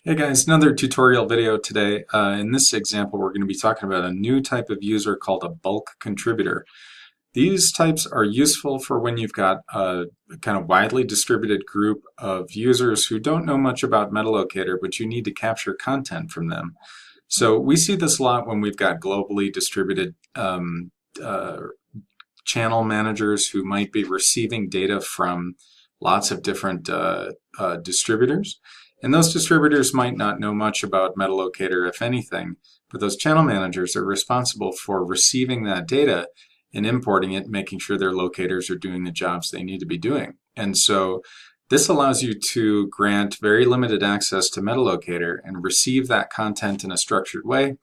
Hey guys, another tutorial video today. In this example, we're going to be talking about a new type of user called a bulk contributor. These types are useful for when you've got a kind of widely distributed group of users who don't know much about MetaLocator, but you need to capture content from them. So we see this a lot when we've got globally distributed channel managers who might be receiving data from lots of different distributors. And those distributors might not know much about MetaLocator, if anything, but those channel managers are responsible for receiving that data and importing it, making sure their locators are doing the jobs they need to be doing. And so this allows you to grant very limited access to MetaLocator and receive that content in a structured way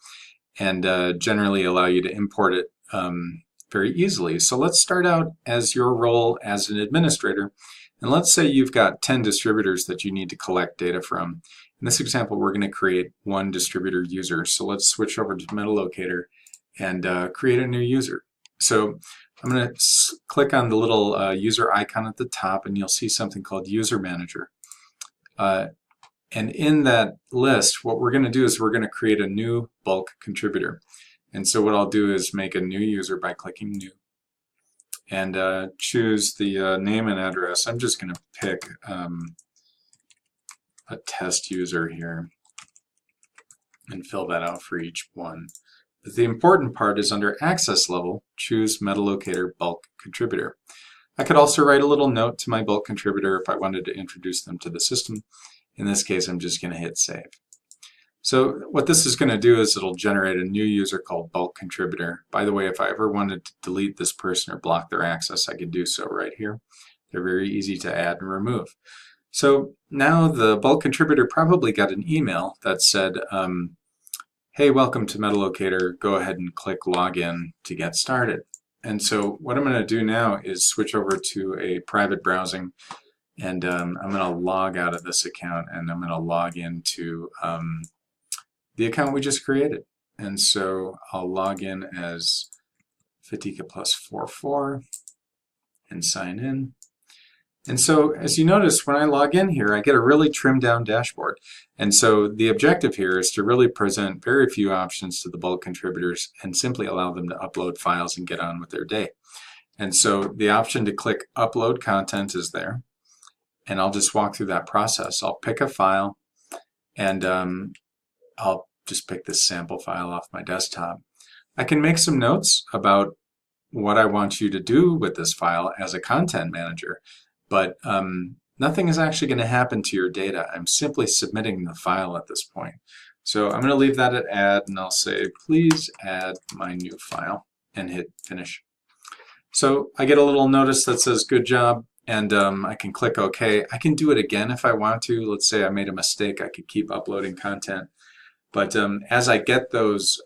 and generally allow you to import it very easily. So let's start out as your role as an administrator. And let's say you've got 10 distributors that you need to collect data from. In this example, we're going to create one distributor user. So let's switch over to MetaLocator and create a new user. So I'm going to click on the little user icon at the top, and you'll see something called User Manager. And in that list, what we're going to do is we're going to create a new bulk contributor. And so what I'll do is make a new user by clicking New. And choose the name and address. I'm just going to pick a test user here and fill that out for each one. But the important part is under access level, choose MetaLocator bulk contributor. I could also write a little note to my bulk contributor if I wanted to introduce them to the system. In this case, I'm just going to hit save. So what this is going to do is it'll generate a new user called bulk contributor. By the way, if I ever wanted to delete this person or block their access, I could do so right here. They're very easy to add and remove. So now the bulk contributor probably got an email that said, hey, welcome to MetaLocator. Go ahead and click login to get started. And so what I'm going to do now is switch over to a private browsing, and I'm going to log out of this account, and I'm going to log into the account we just created. And so I'll log in as Fatika plus 44 and sign in. And so as you notice, when I log in here, I get a really trimmed down dashboard. And so the objective here is to really present very few options to the bulk contributors and simply allow them to upload files and get on with their day. And so the option to click upload content is there. And I'll just walk through that process. I'll pick a file, and I'll just pick this sample file off my desktop. I can make some notes about what I want you to do with this file as a content manager, but nothing is actually going to happen to your data. I'm simply submitting the file at this point. So I'm going to leave that at add, and I'll say, please add my new file, and hit finish. So I get a little notice that says good job, and I can click OK. I can do it again if I want to. Let's say I made a mistake. I could keep uploading content. But as I get those,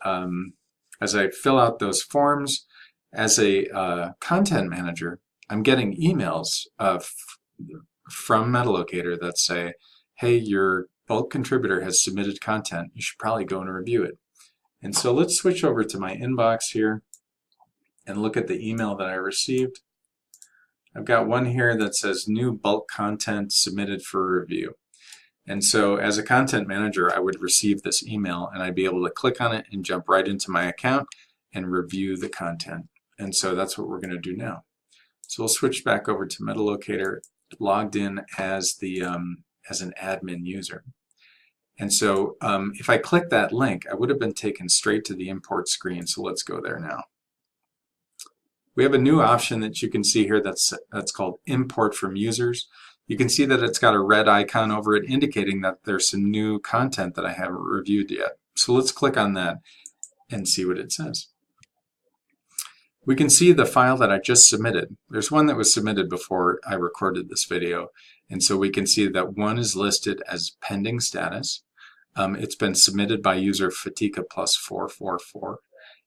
as I fill out those forms, as a content manager, I'm getting emails from MetaLocator that say, hey, your bulk contributor has submitted content. You should probably go and review it. And so let's switch over to my inbox here and look at the email that I received. I've got one here that says new bulk content submitted for review. And so as a content manager, I would receive this email, and I'd be able to click on it and jump right into my account and review the content. And so that's what we're going to do now. So we'll switch back over to MetaLocator, logged in as the as an admin user. And so if I click that link, I would have been taken straight to the import screen. So let's go there now. We have a new option that you can see here that's called Import from Users. You can see that it's got a red icon over it indicating that there's some new content that I haven't reviewed yet. So let's click on that and see what it says. We can see the file that I just submitted. There's one that was submitted before I recorded this video, and so we can see that one is listed as pending status. It's been submitted by user Fatika plus 444,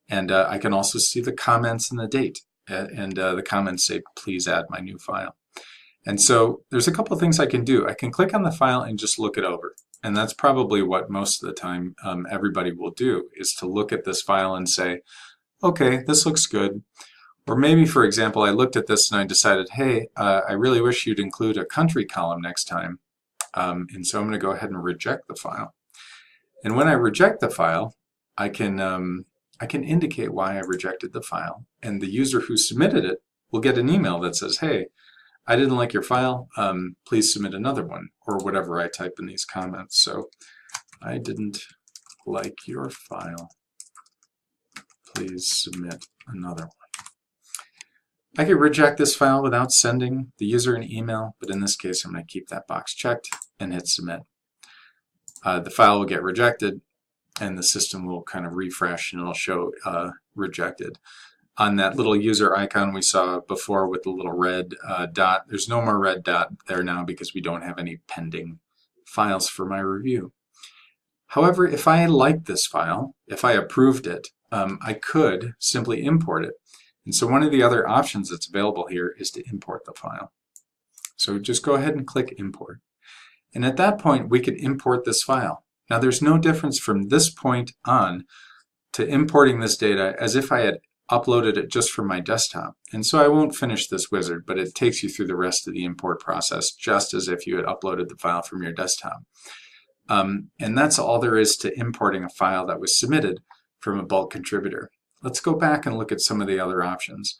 and I can also see the comments and the date, and the comments say, please add my new file. And so there's a couple of things I can do. I can click on the file and just look it over. And that's probably what most of the time everybody will do, is to look at this file and say, okay, this looks good. Or maybe, for example, I looked at this and I decided, hey, I really wish you'd include a country column next time. And so I'm going to go ahead and reject the file. And when I reject the file, I can indicate why I rejected the file, and the user who submitted it will get an email that says, hey, I didn't like your file, please submit another one, or whatever I type in these comments. So I didn't like your file, please submit another one. I could reject this file without sending the user an email, but in this case I'm going to keep that box checked and hit submit. The file will get rejected and the system will kind of refresh and it'll show rejected. On that little user icon we saw before with the little red dot, there's no more red dot there now because we don't have any pending files for my review. However, if I liked this file, if I approved it, I could simply import it. And so one of the other options that's available here is to import the file. So just go ahead and click import. And at that point, we could import this file. Now there's no difference from this point on to importing this data as if I had uploaded it just from my desktop. And so I won't finish this wizard, but it takes you through the rest of the import process just as if you had uploaded the file from your desktop. And that's all there is to importing a file that was submitted from a bulk contributor. Let's go back and look at some of the other options.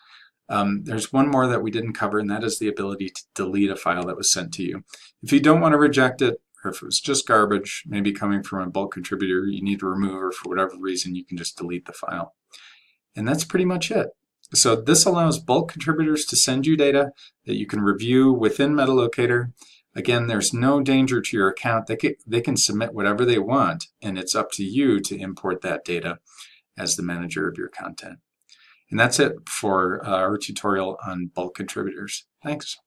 There's one more that we didn't cover, and that is the ability to delete a file that was sent to you. If you don't want to reject it, or if it was just garbage, maybe coming from a bulk contributor you need to remove, or for whatever reason, you can just delete the file. And that's pretty much it. So this allows bulk contributors to send you data that you can review within MetaLocator. Again, there's no danger to your account. They can submit whatever they want, and it's up to you to import that data as the manager of your content. And that's it for our tutorial on bulk contributors. Thanks.